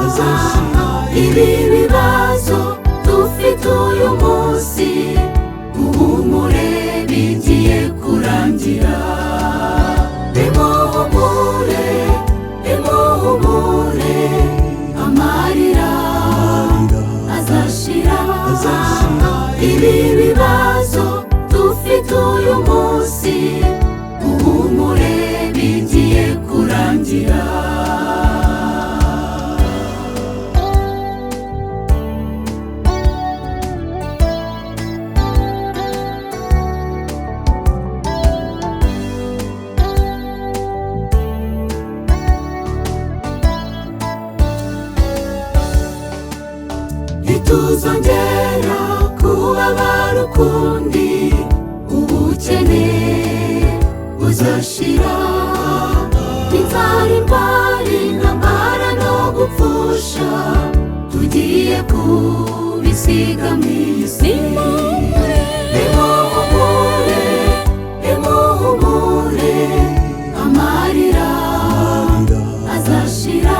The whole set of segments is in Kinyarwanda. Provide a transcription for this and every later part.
ibi bibazo dufite uyu munsi muhumure bigiye kurangira. Nimuhumure, nimuhumure, amarira azashira. Ibi bibazo dufite uyu munsi muhumure bigiye kurangira. Ntituzongera kubabara ukundi, ubukene buzashira. Inzara, indwara, intambara no gupfusha tugiye kubisiga mu isi. Nimuhumure, nimuhumure, amarira azashira.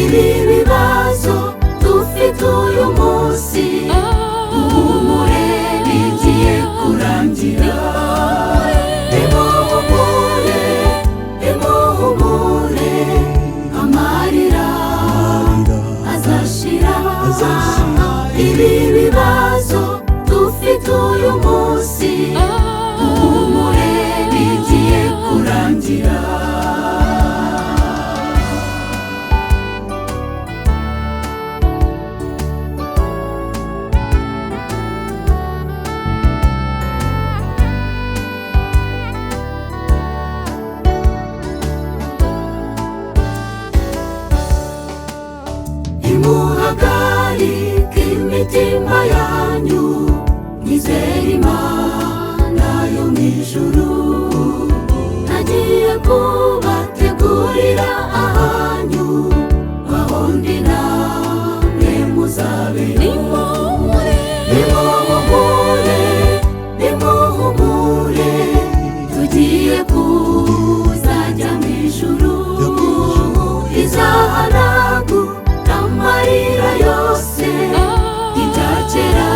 Ibi bibazo dufite uyu munsi muhumure bigiye kurangira. Nimuhumure, nimuhumure, amarira azashira. Ibi bibazo dufite uyu munsi muhumure bigiye kurangira. Nimuhagarike imitima yanyu, mwizere Imana yo mu ijuru. Nagiye kubategurira ahanyu, aho ndi namwe muzabeyo. Nimuhumure, nimuhumure, tugiye kuzajya mu ijuru. Izahanagura amarira yose, ibya kera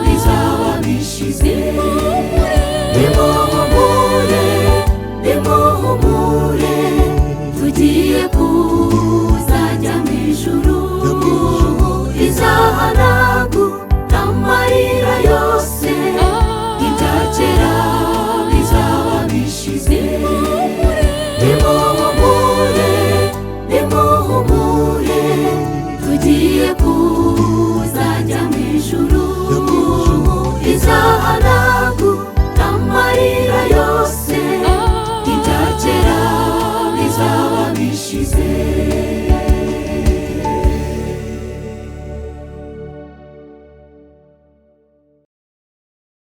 bizaba bishize. Nimuhumure, nimuhumure, tugiye kuzajya mu ijuru. Izahanagura amarira yose, ibya kera bizaba bishize. Nimuhumure, nimuhumure, tugiye kuzajya mu ijuru. Izahanagura amarira yose, ibya kera bizaba bishize.